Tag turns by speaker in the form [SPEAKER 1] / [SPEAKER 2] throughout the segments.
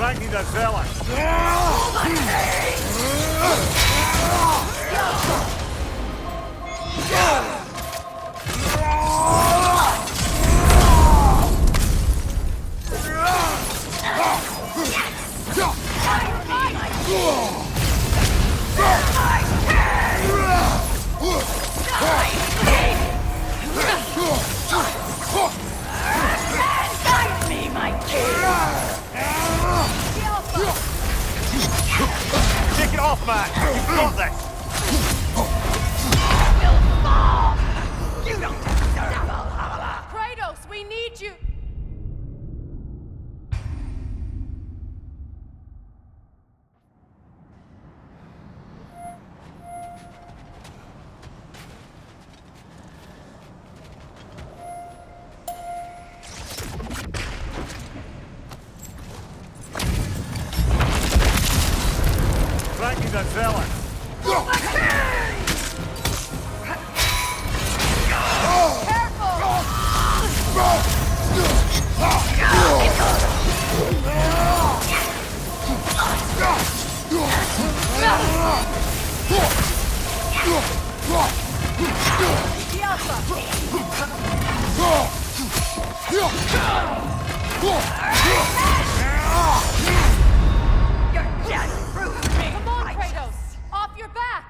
[SPEAKER 1] Thank the zealot.
[SPEAKER 2] Take it off, man! You've got this!
[SPEAKER 3] Will fall! You don't deserve Valhalla!
[SPEAKER 4] Kratos, we need you!
[SPEAKER 1] Thank the zealot.
[SPEAKER 3] You're just proved me!
[SPEAKER 4] Come on, Kratos! Off your back!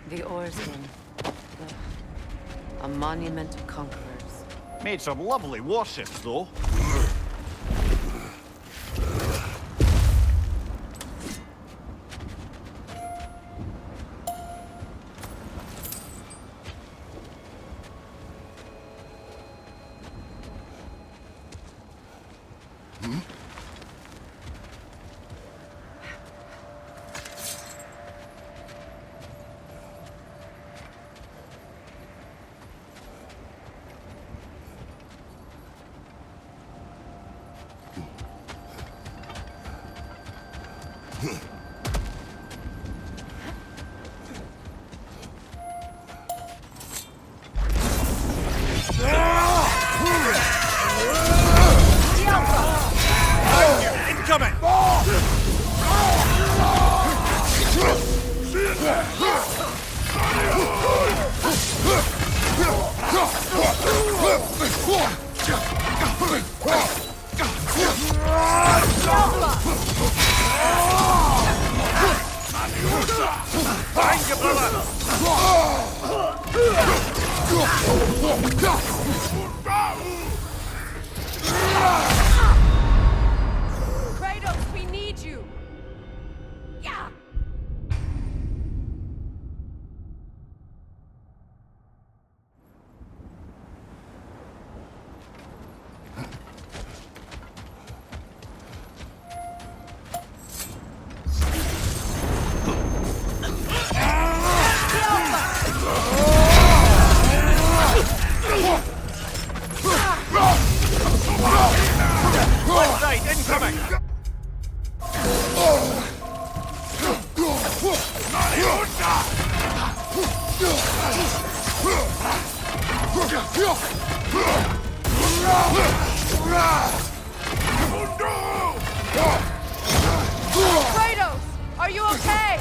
[SPEAKER 5] The oarsmen. A monument of conquerors.
[SPEAKER 2] Made some lovely warships, though. Incoming! Thank you, brother!
[SPEAKER 4] Kratos, we need you!
[SPEAKER 3] Yeah!
[SPEAKER 2] Left side, incoming!
[SPEAKER 4] Kratos, are you okay?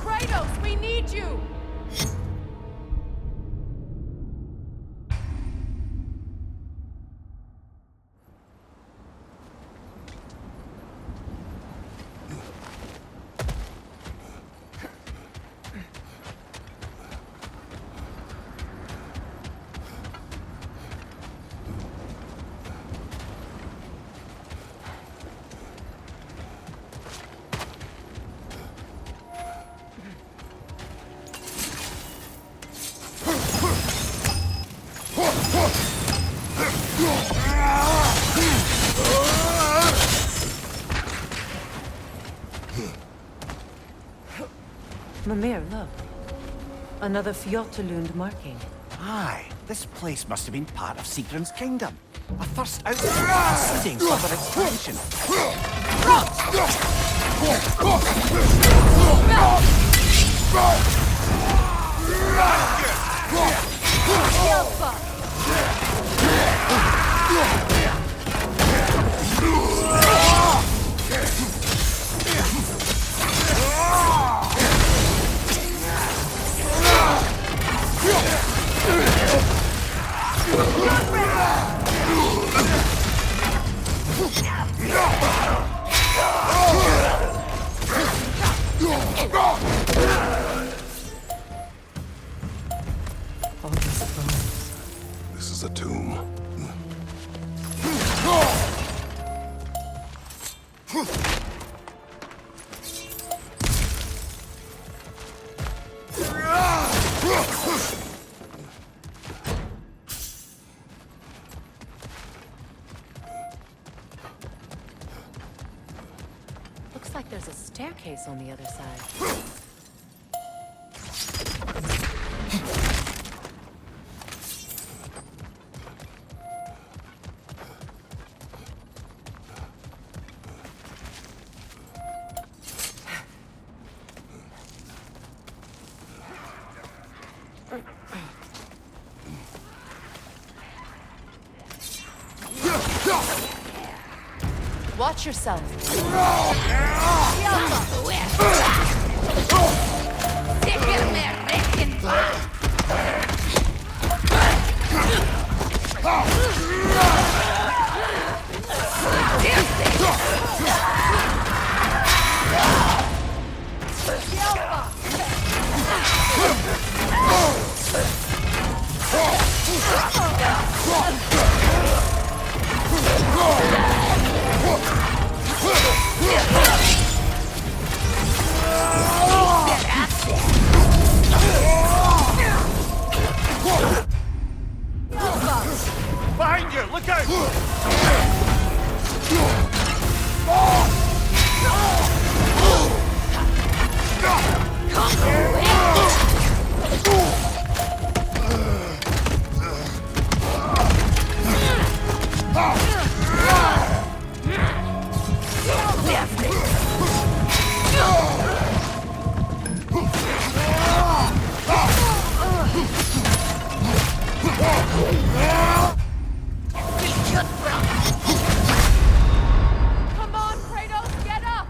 [SPEAKER 4] Kratos, we need you!
[SPEAKER 5] Mimir, look. Another Fjotalund marking.
[SPEAKER 2] Aye, this place must have been part of Sigrun's kingdom. A first outpost seeding further expansion.
[SPEAKER 6] This is a tomb.
[SPEAKER 5] Looks like there's a staircase on the other side. Watch yourself.
[SPEAKER 1] Behind you! Look out!
[SPEAKER 4] Come on, Kratos, get up!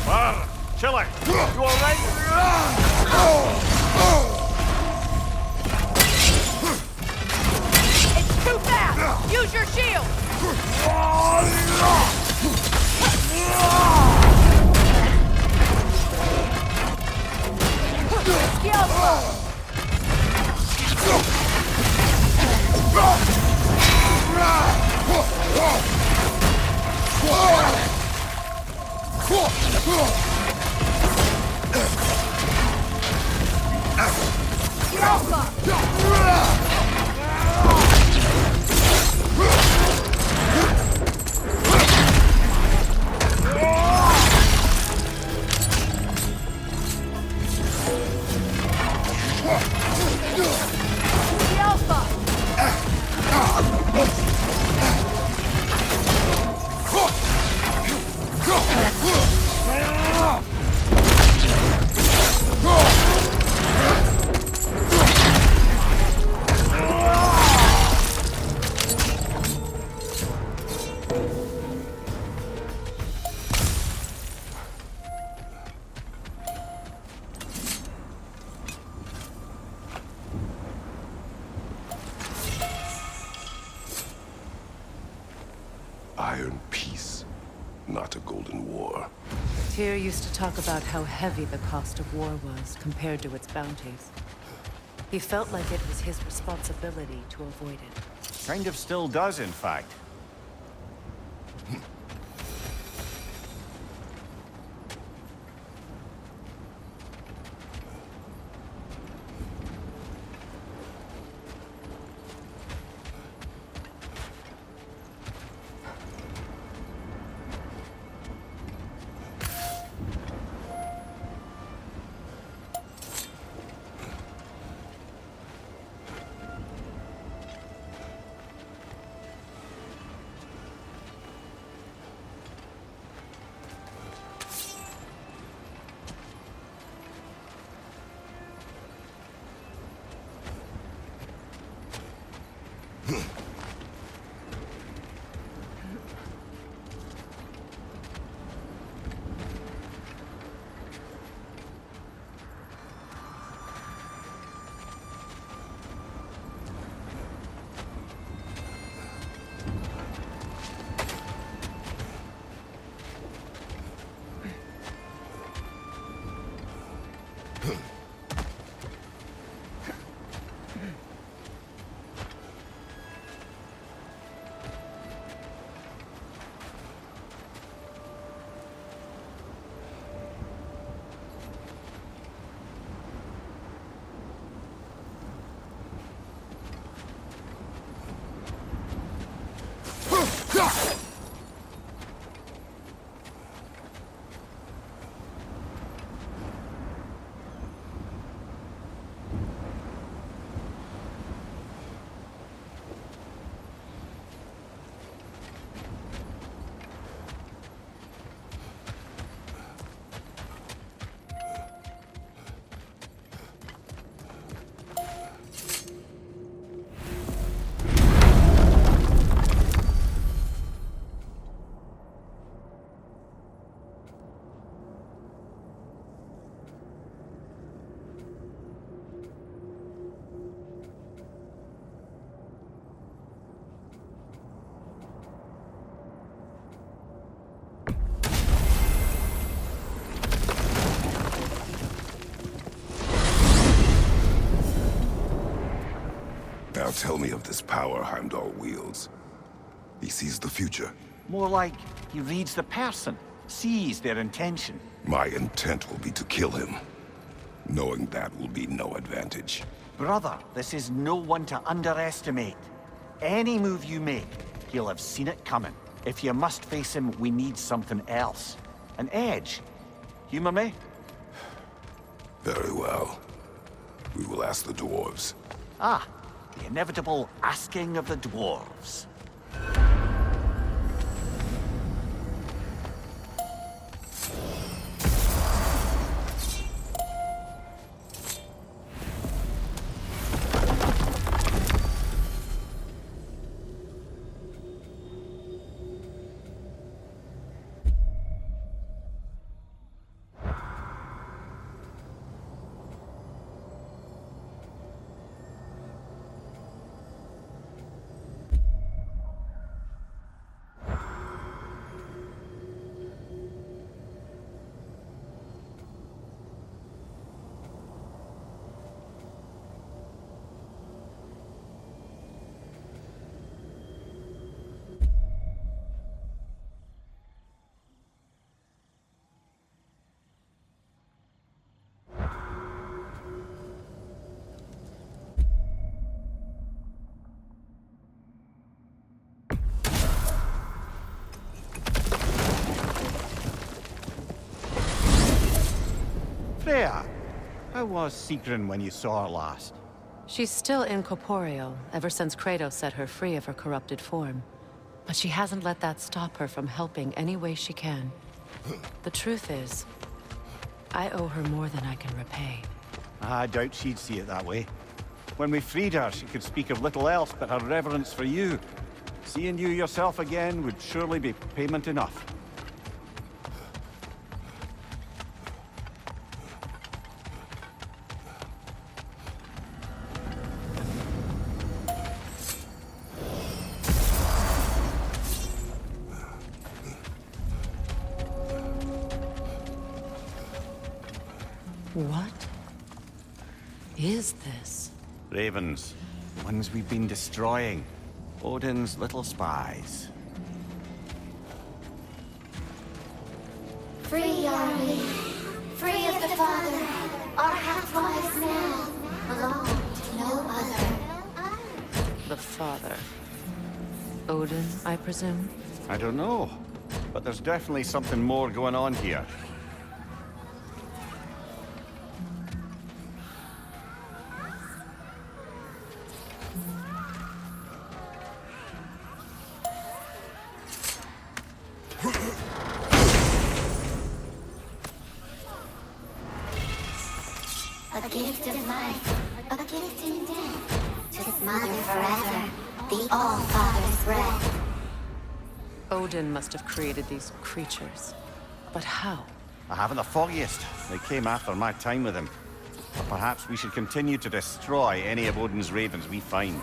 [SPEAKER 1] Var, chill out. You alright?
[SPEAKER 4] It's too fast! Use your shield! Skill!
[SPEAKER 6] Iron peace, not a golden war.
[SPEAKER 5] Tyr used to talk about how heavy the cost of war was compared to its bounties. He felt like it was his responsibility to avoid it.
[SPEAKER 2] Kind of still does, in fact.
[SPEAKER 6] Now tell me of this power Heimdall wields. He sees the future.
[SPEAKER 2] More like he reads the person, sees their intention.
[SPEAKER 6] My intent will be to kill him. Knowing that will be no advantage.
[SPEAKER 2] Brother, this is no one to underestimate. Any move you make, he'll have seen it coming. If you must face him, we need something else. An edge. Humor me?
[SPEAKER 6] Very well. We will ask the dwarves.
[SPEAKER 2] Ah, the inevitable asking of the dwarves. Freya, how was Sigrun when you saw her last?
[SPEAKER 5] She's still incorporeal, ever since Kratos set her free of her corrupted form. But she hasn't let that stop her from helping any way she can. The truth is, I owe her more than I can repay.
[SPEAKER 2] I doubt she'd see it that way. When we freed her, she could speak of little else but her reverence for you. Seeing you yourself again would surely be payment enough.
[SPEAKER 5] What is this?
[SPEAKER 2] Ravens. Ones we've been destroying. Odin's little spies.
[SPEAKER 3] Free are we, free of the Father. Our half-lives now belong to no other.
[SPEAKER 5] The Father. Odin, I presume?
[SPEAKER 2] I don't know, but there's definitely something more going on here.
[SPEAKER 3] A gift of life, a gift in death. To his mother forever, the All-Father's breath.
[SPEAKER 5] Odin must have created these creatures. But how?
[SPEAKER 2] I haven't the foggiest. They came after my time with him. But perhaps we should continue to destroy any of Odin's ravens we find.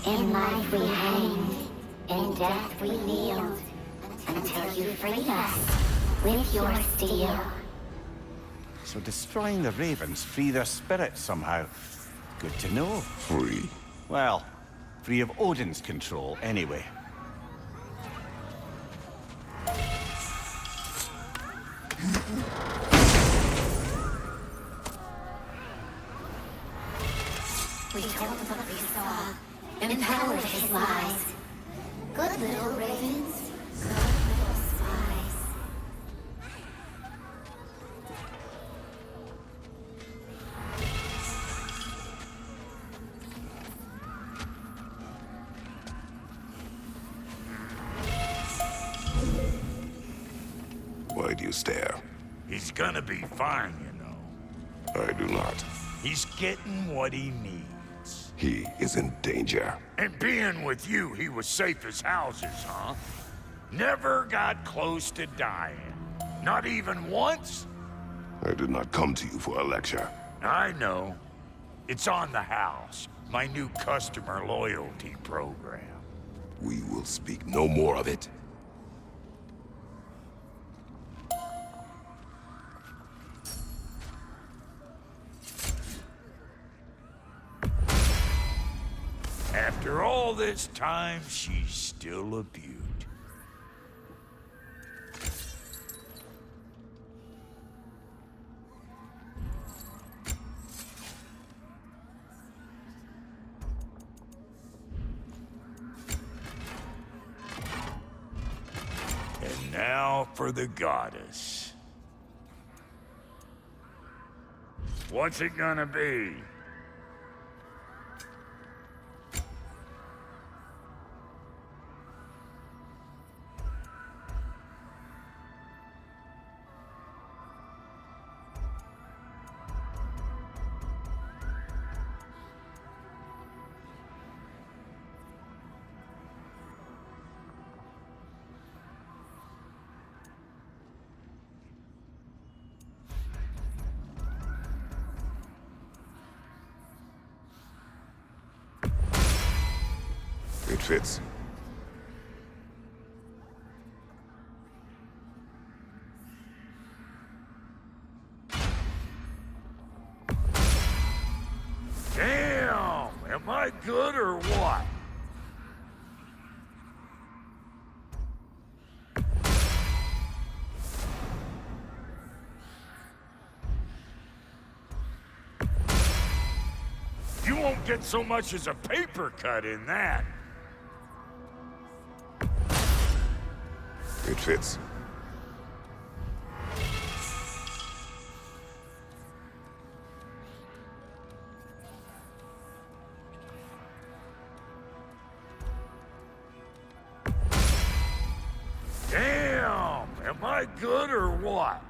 [SPEAKER 3] In life we hanged, in death we kneeled, until you freed us with your steel.
[SPEAKER 2] So destroying the ravens free their spirits somehow. Good to know.
[SPEAKER 6] Free.
[SPEAKER 2] Well, free of Odin's control, anyway.
[SPEAKER 3] We told what we saw, empowered his lies. Good little ravens, good little spies.
[SPEAKER 6] Why do you stare?
[SPEAKER 1] He's gonna be fine, you know.
[SPEAKER 6] I do not.
[SPEAKER 1] He's getting what he needs.
[SPEAKER 6] He is in danger.
[SPEAKER 1] And being with you, he was safe as houses, huh? Never got close to dying. Not even once?
[SPEAKER 6] I did not come to you for a lecture.
[SPEAKER 1] I know. It's on the house. My new customer loyalty program.
[SPEAKER 6] We will speak no more of it.
[SPEAKER 1] After all this time, she's still a beaut. And now for the goddess. What's it gonna be?
[SPEAKER 6] It fits.
[SPEAKER 1] Damn! Am I good or what? get so much as a paper cut in that.
[SPEAKER 6] It fits.
[SPEAKER 1] Damn! Am I good or what?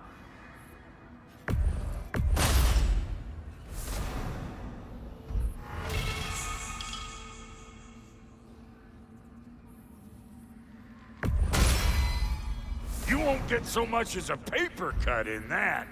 [SPEAKER 1] You won't get so much as a paper cut in that.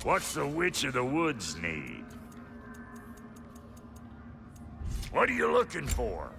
[SPEAKER 1] What's the Witch of the Woods need? What are you looking for?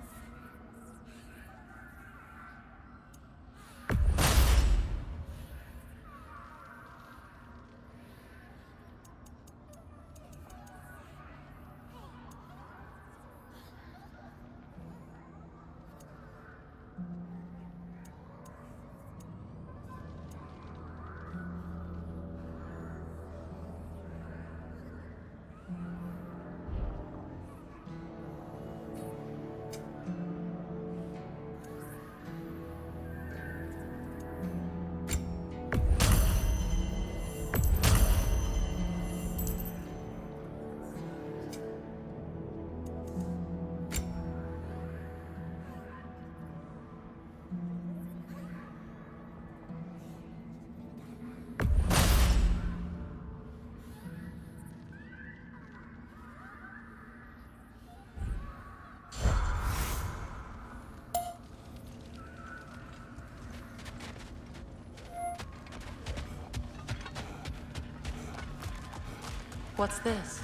[SPEAKER 5] What's this?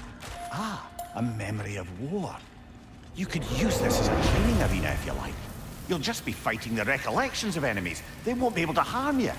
[SPEAKER 2] Ah, a memory of war. You could use this as a training arena if you like. You'll just be fighting the recollections of enemies. They won't be able to harm you.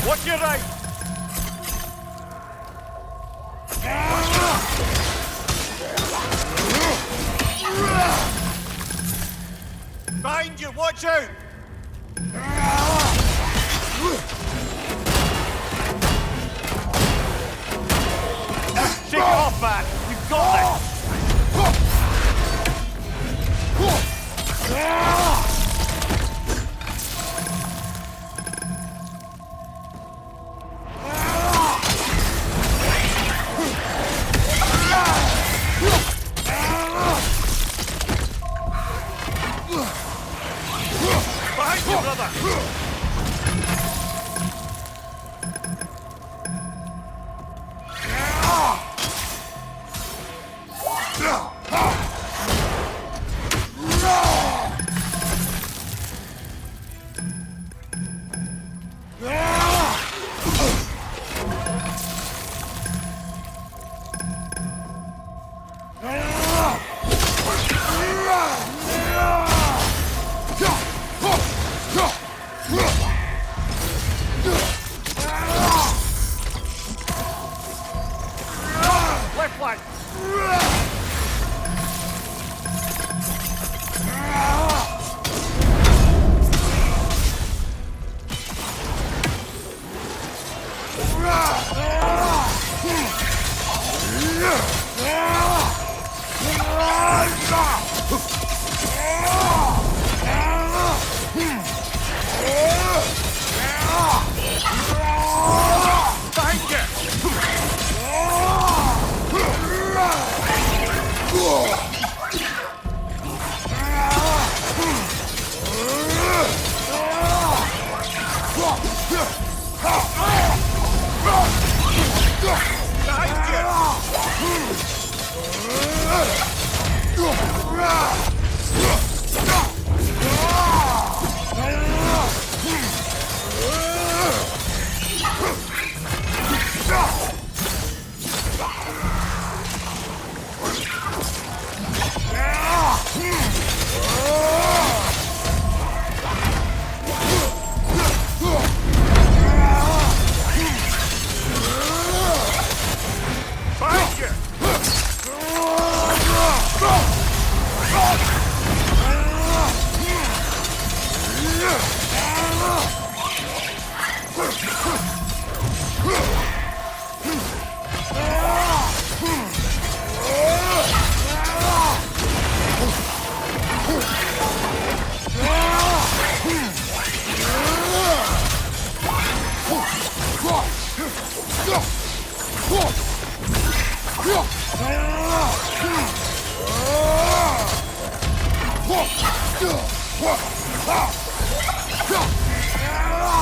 [SPEAKER 1] Watch your right!
[SPEAKER 2] Behind you, watch out! Shake it off, man! You've got this! Behind you, brother! Left flank! Behind you!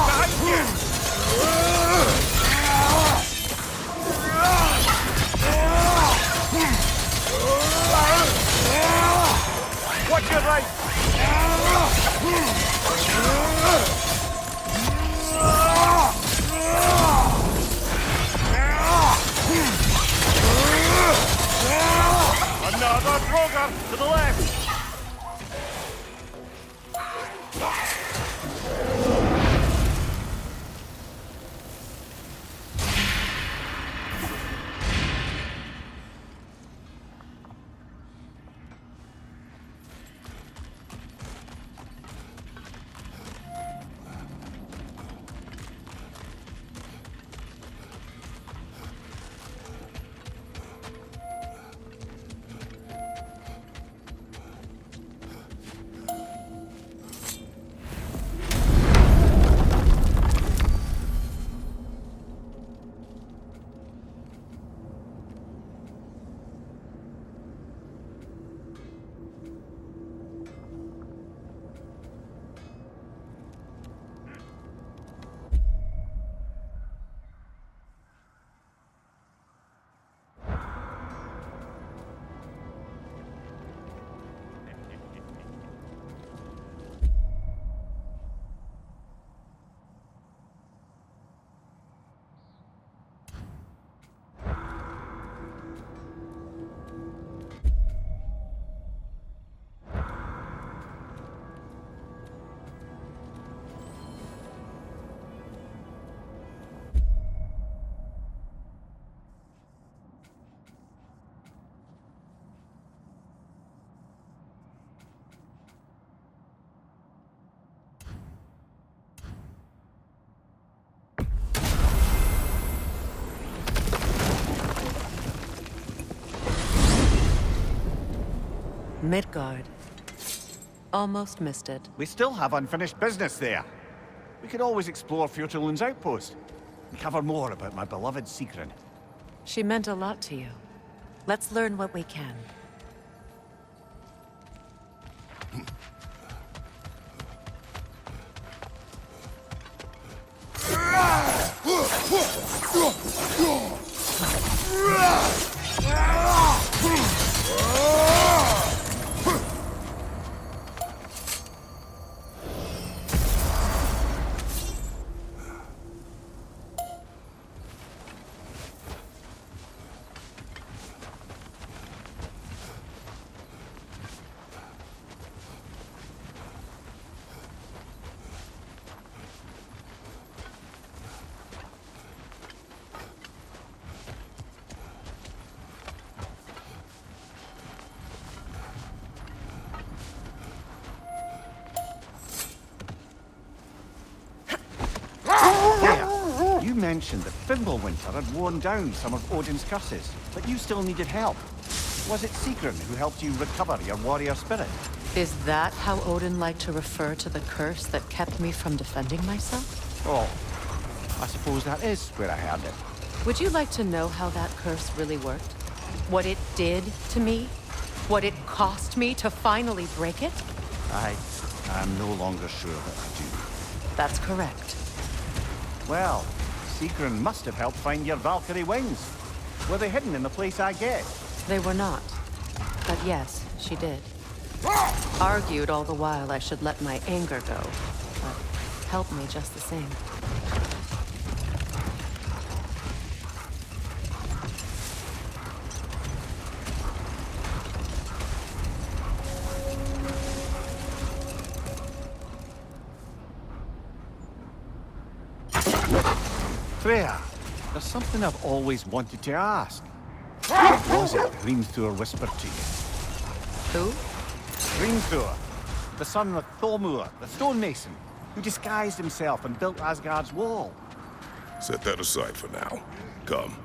[SPEAKER 2] Behind you! Watch your right! Another Droger to the left!
[SPEAKER 5] Midgard. Almost missed it.
[SPEAKER 2] We still have unfinished business there. We could always explore Fjötulin's outpost and cover more about my beloved Sigrun.
[SPEAKER 5] She meant a lot to you. Let's learn what we can.
[SPEAKER 2] You mentioned that Fimbulwinter had worn down some of Odin's curses, but you still needed help. Was it Sigrun who helped you recover your warrior spirit?
[SPEAKER 5] Is that how Odin liked to refer to the curse that kept me from defending myself?
[SPEAKER 2] Oh, I suppose that is where I heard it.
[SPEAKER 5] Would you like to know how that curse really worked? What it did to me? What it cost me to finally break it?
[SPEAKER 2] I'm no longer sure that I do.
[SPEAKER 5] That's correct.
[SPEAKER 2] Well, Sigrun must have helped find your Valkyrie wings. Were they hidden in the place I guessed?
[SPEAKER 5] They were not. But yes, she did. Argued all the while I should let my anger go, but helped me just the same.
[SPEAKER 2] Freya, there's something I've always wanted to ask. What was it Hrimthur whispered to you?
[SPEAKER 5] Who?
[SPEAKER 2] Hrimthur, the son of Thormur, the stonemason, who disguised himself and built Asgard's wall.
[SPEAKER 6] Set that aside for now. Come.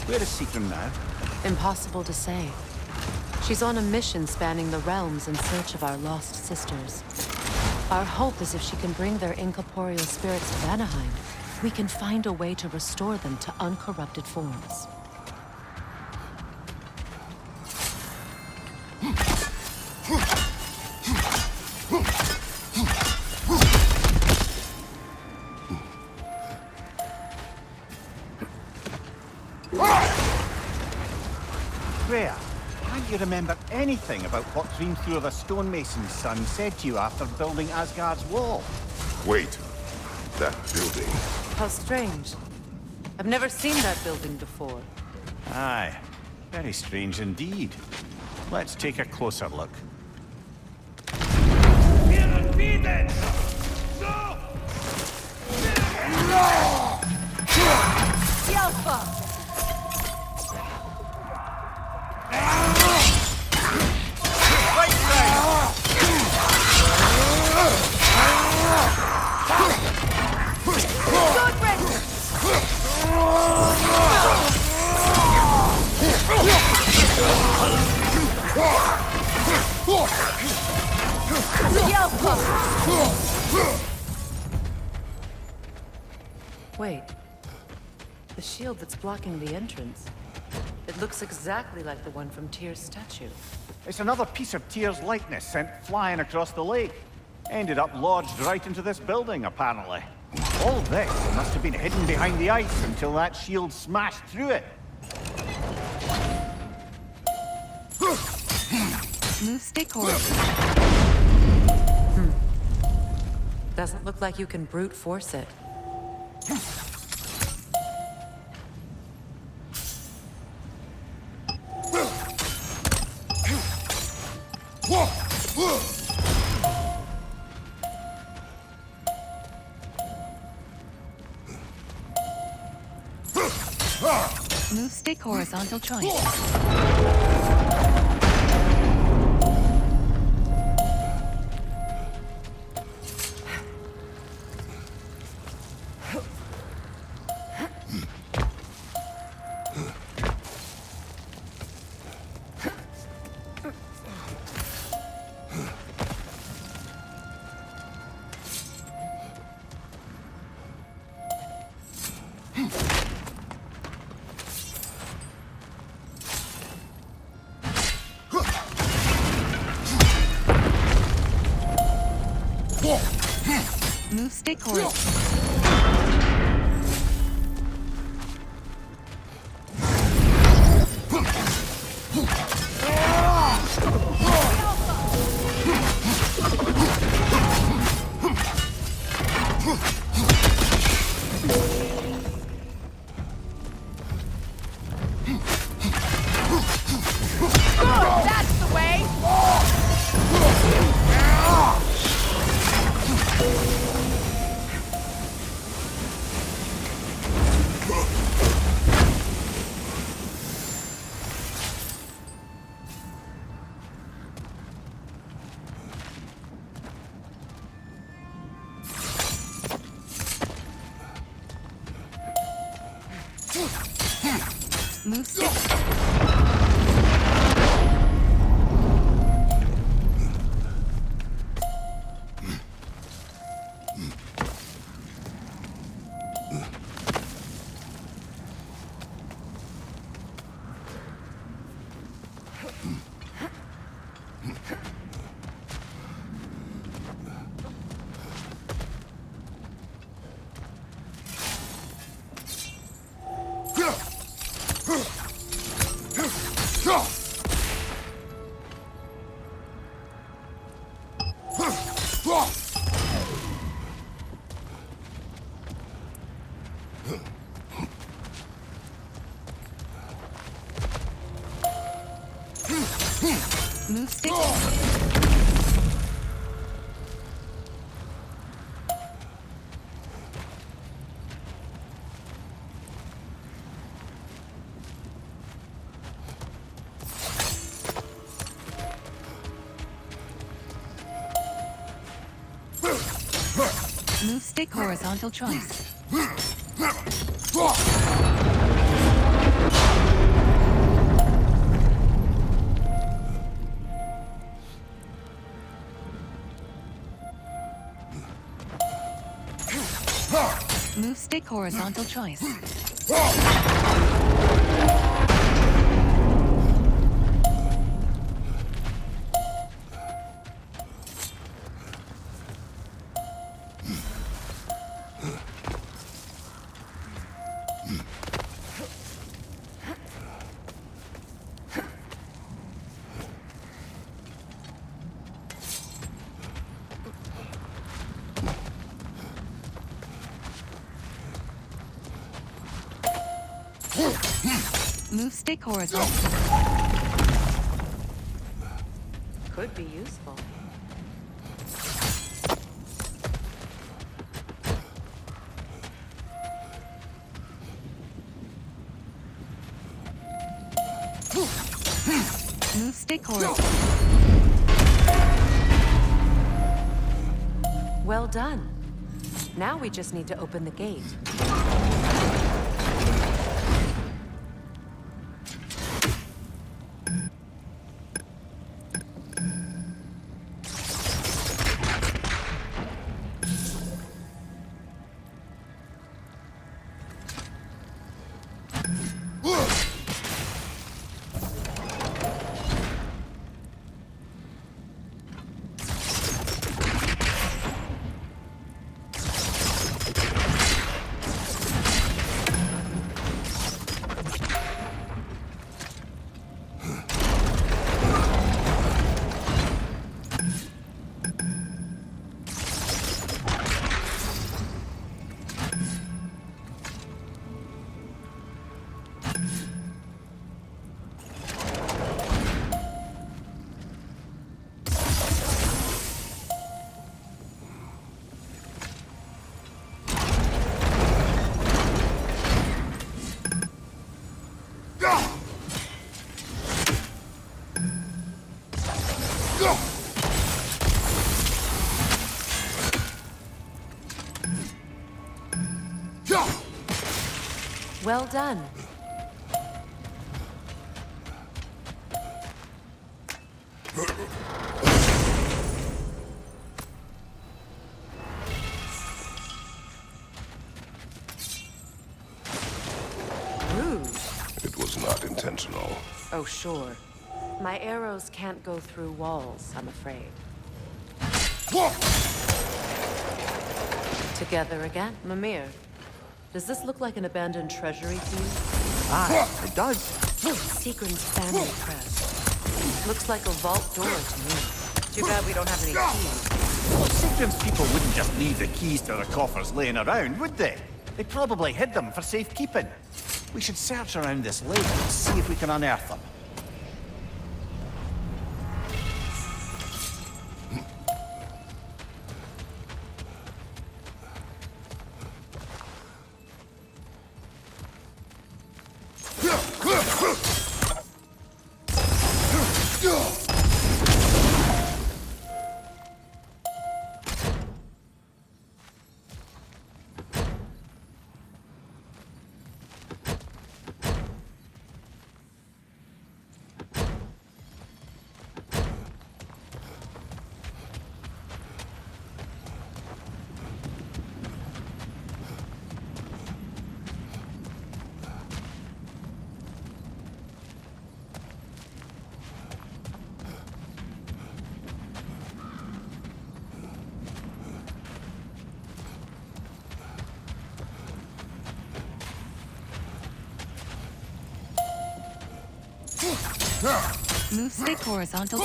[SPEAKER 2] Where is Sigrun now?
[SPEAKER 5] Impossible to say. She's on a mission spanning the realms in search of our lost sisters. Our hope is if she can bring their incorporeal spirits to Vanaheim, we can find a way to restore them to uncorrupted forms.
[SPEAKER 2] Freya, can't you remember anything about what Hrimthur the stonemason's son said to you after building Asgard's wall?
[SPEAKER 6] Wait. That building.
[SPEAKER 5] How strange. I've never seen that building before.
[SPEAKER 2] Aye, very strange indeed. Let's take a closer look.
[SPEAKER 4] Yelpa!
[SPEAKER 5] Wait. The shield that's blocking the entrance. It looks exactly like the one from Tyr's statue.
[SPEAKER 2] It's another piece of Tyr's likeness sent flying across the lake. Ended up lodged right into this building, apparently. All this must have been hidden behind the ice until that shield smashed through it.
[SPEAKER 5] Move stick horse. Doesn't look like you can brute force it.
[SPEAKER 7] Move stick horizontal choice. Move stick horse.
[SPEAKER 4] That's the way!
[SPEAKER 7] Move stick. Move stick. Move stick horizontal choice. Move stick horizontal choice. Move stick horizontal.
[SPEAKER 5] Could be useful.
[SPEAKER 7] Move stick horizontal.
[SPEAKER 5] Well done. Now we just need to open the gate. Well done. Rude.
[SPEAKER 6] It was not intentional.
[SPEAKER 5] Oh, sure. My arrows can't go through walls, I'm afraid. Together again? Mimir, does this look like an abandoned treasury to you?
[SPEAKER 2] Aye, it does.
[SPEAKER 5] Seagram's family crest. Looks like a vault door to me. Too bad we don't have any keys.
[SPEAKER 2] Well, Sigrid's people wouldn't just leave the keys to the coffers laying around, would they? They probably hid them for safekeeping. We should search around this lake and see if we can unearth them.
[SPEAKER 7] Move stick horizontal.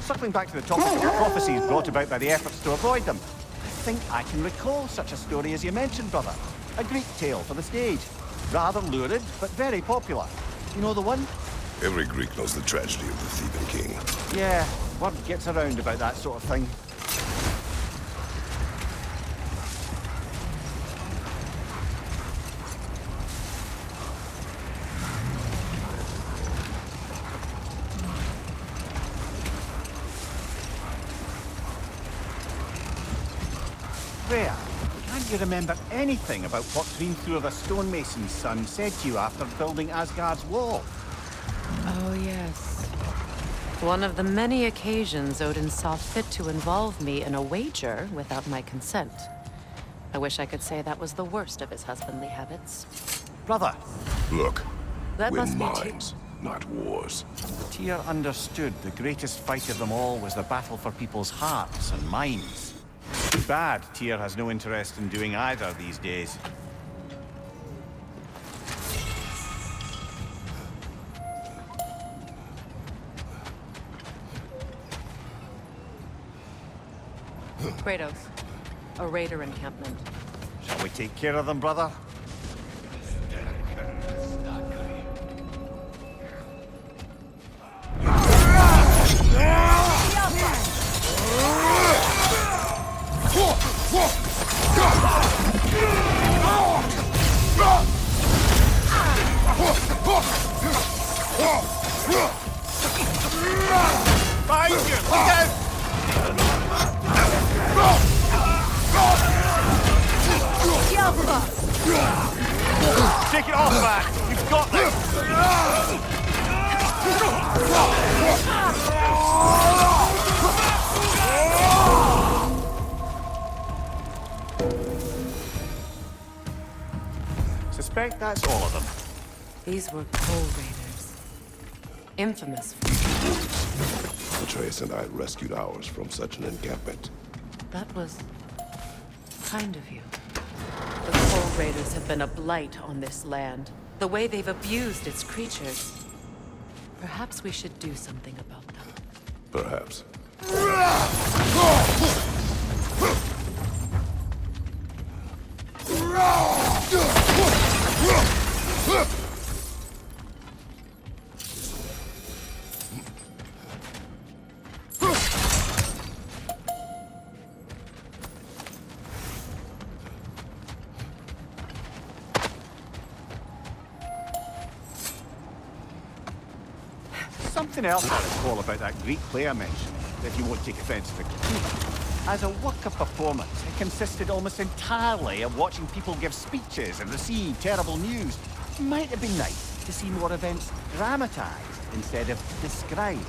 [SPEAKER 2] Circling back to the topic of prophecies brought about by the efforts to avoid them, I think I can recall such a story as you mentioned, brother. A Greek tale for the stage. Rather lurid, but very popular. You know the one?
[SPEAKER 6] Every Greek knows the tragedy of the Theban king.
[SPEAKER 2] Yeah, word gets around about that sort of thing. Freya, can't you remember anything about what Hrimthur the stonemason's son said to you after building Asgard's wall?
[SPEAKER 5] Oh, yes. One of the many occasions Odin saw fit to involve me in a wager without my consent. I wish I could say that was the worst of his husbandly habits.
[SPEAKER 2] Brother,
[SPEAKER 6] Look,
[SPEAKER 5] That
[SPEAKER 6] win
[SPEAKER 5] must be
[SPEAKER 6] minds, not wars.
[SPEAKER 2] Tyr understood the greatest fight of them all was the battle for people's hearts and minds. Too bad Tyr has no interest in doing either these days.
[SPEAKER 5] Kratos, a raider encampment.
[SPEAKER 2] Shall we take care of them, brother? Behind you! Look out! Take it off, man! You've got this! Suspect that's all of them.
[SPEAKER 5] These were Coal Raiders. Infamous for
[SPEAKER 6] Atreus and I rescued ours from such an encampment.
[SPEAKER 5] that was kind of you. The Coal Raiders have been a blight on this land. The way they've abused its creatures. Perhaps we should do something about them.
[SPEAKER 6] Perhaps.
[SPEAKER 2] Something else I recall about that Greek player mentioned, if you won't take offence to the critique. As a work of performance, it consisted almost entirely of watching people give speeches and receive terrible news. Might have been nice to see more events dramatized instead of described.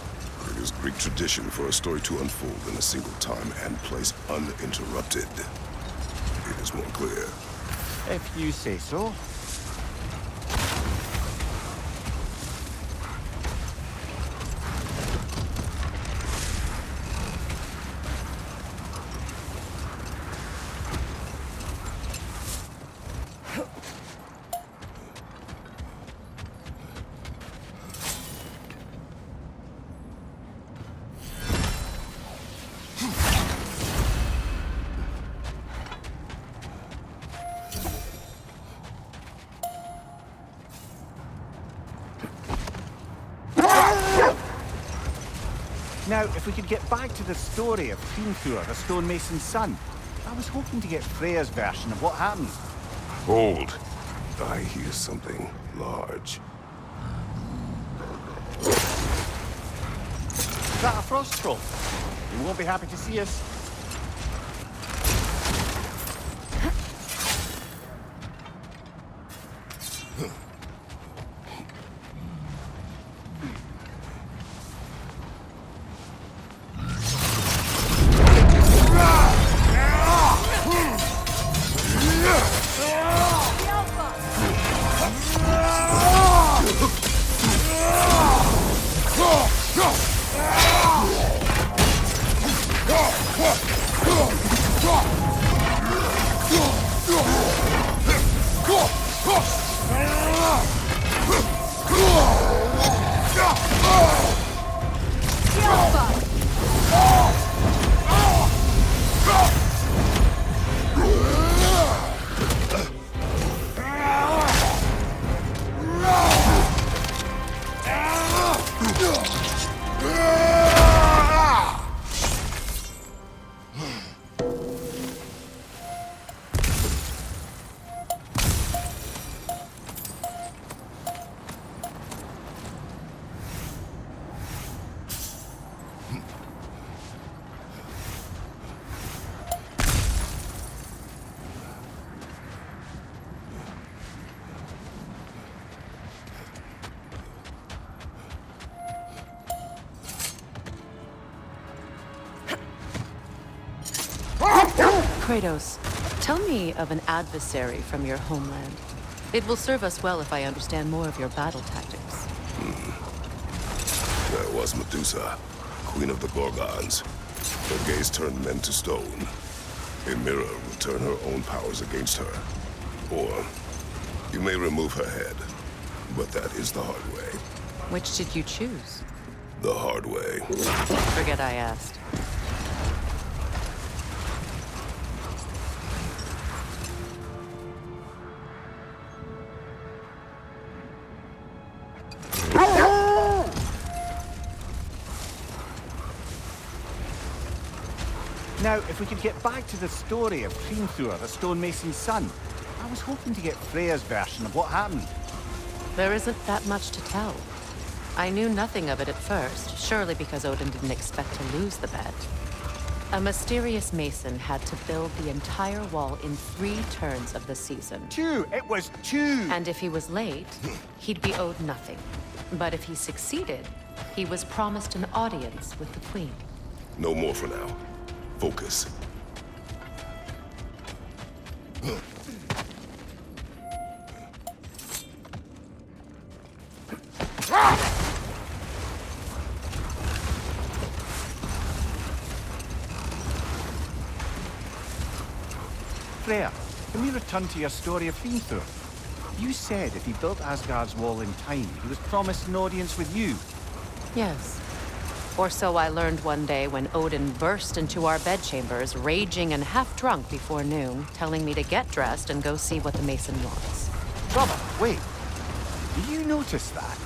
[SPEAKER 6] It is Greek tradition for a story to unfold in a single time and place uninterrupted. It is more clear.
[SPEAKER 2] If you say so. Now, if we could get back to the story of Hrimthur, the stonemason's son, I was hoping to get Freya's version of what happened.
[SPEAKER 6] Hold. I hear something large.
[SPEAKER 2] Is that a frost troll? You won't be happy to see us.
[SPEAKER 5] Kratos, tell me of an adversary from your homeland. It will serve us well if I understand more of your battle tactics.
[SPEAKER 6] There was Medusa, queen of the Gorgons. Her gaze turned men to stone. A mirror will turn her own powers against her. Or, you may remove her head, but that is the hard way.
[SPEAKER 5] Which did you choose?
[SPEAKER 6] The hard way.
[SPEAKER 5] Forget I asked.
[SPEAKER 2] Now, if we could get back to the story of Hrimthur, the stonemason's son, I was hoping to get Freya's version of what happened.
[SPEAKER 5] There isn't that much to tell. I knew nothing of it at first, surely because Odin didn't expect to lose the bet. A mysterious mason had to build the entire wall in 3 turns of the season.
[SPEAKER 2] 2! It was 2!
[SPEAKER 5] And if he was late, he'd be owed nothing. But if he succeeded, he was promised an audience with the queen.
[SPEAKER 6] No more for now. Focus.
[SPEAKER 2] Freya, can we return to your story of Hrimthur? You said if he built Asgard's wall in time, he was promised an audience with you.
[SPEAKER 5] Yes. Or so I learned one day when Odin burst into our bedchambers, raging and half-drunk before noon, telling me to get dressed and go see what the Mason wants.
[SPEAKER 2] Brother, wait. Did you notice that?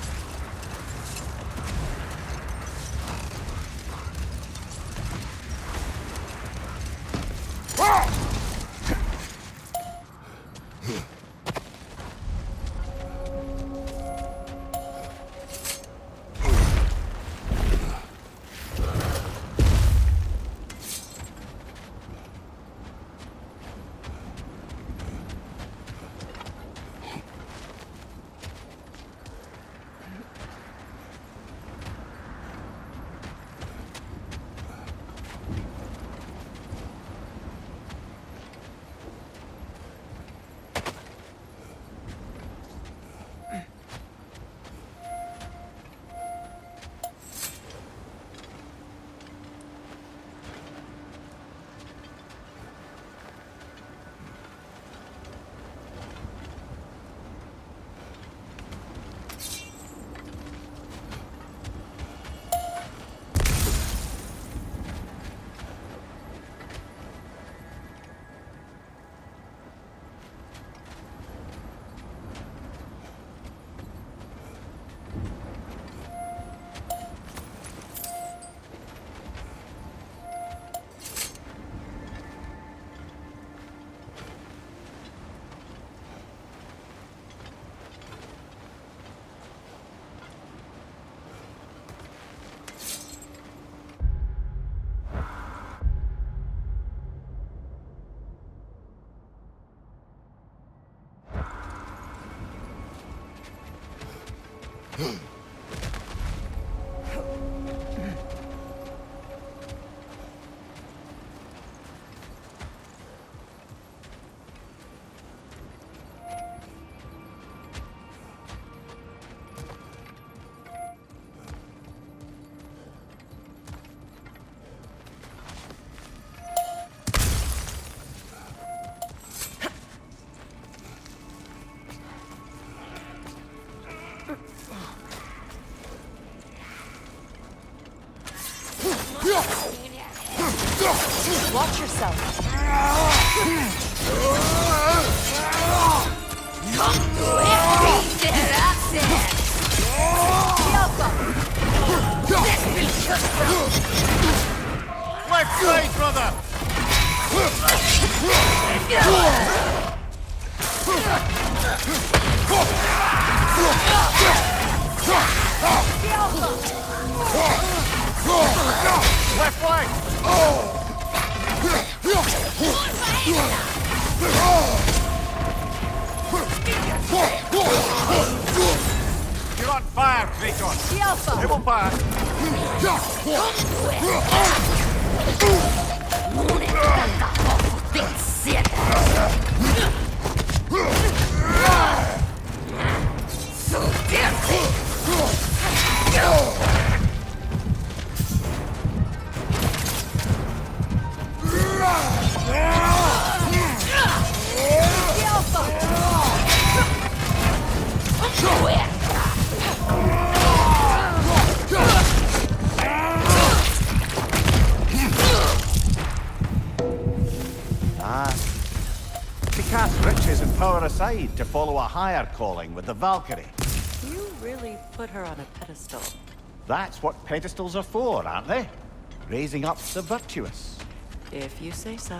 [SPEAKER 4] Watch yourself.
[SPEAKER 2] Left side, brother! Left flank! You're on fire, Kratos! They won't fire! To cast riches and power aside to follow a higher calling with the Valkyrie.
[SPEAKER 5] You really put her on a pedestal.
[SPEAKER 2] That's what pedestals are for, aren't they? Raising up the virtuous.
[SPEAKER 5] If you say so.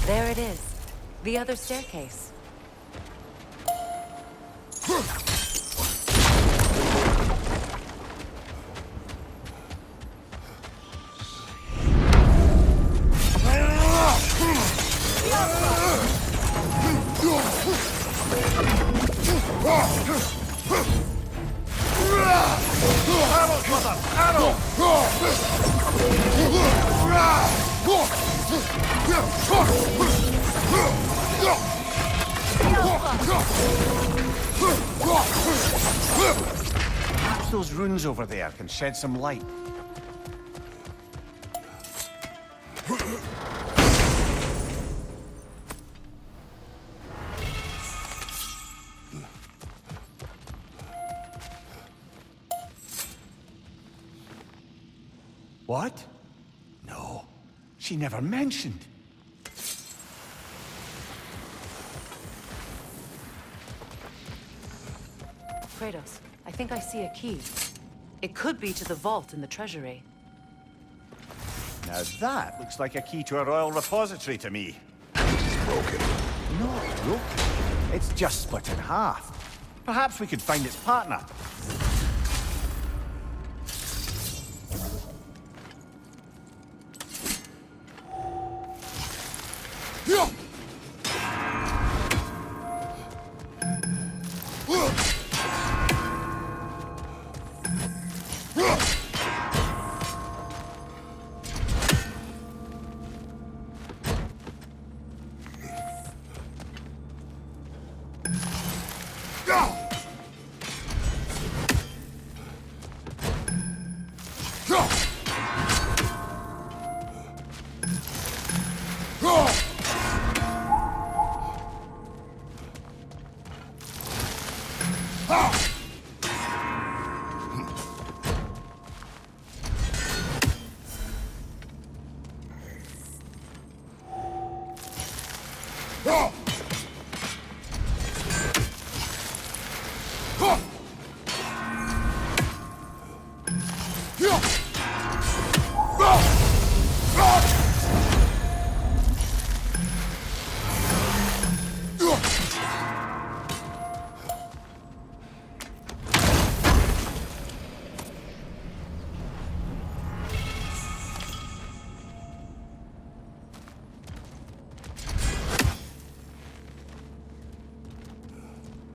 [SPEAKER 5] There it is. The other staircase.
[SPEAKER 2] Perhaps those runes over there can shed some light. What? No, she never mentioned.
[SPEAKER 5] Kratos, I think I see a key. It could be to the vault in the treasury.
[SPEAKER 2] Now that looks like a key to a royal repository to me.
[SPEAKER 6] Broken.
[SPEAKER 2] Not broken. It's just split in half. Perhaps we could find its partner.
[SPEAKER 6] Ah!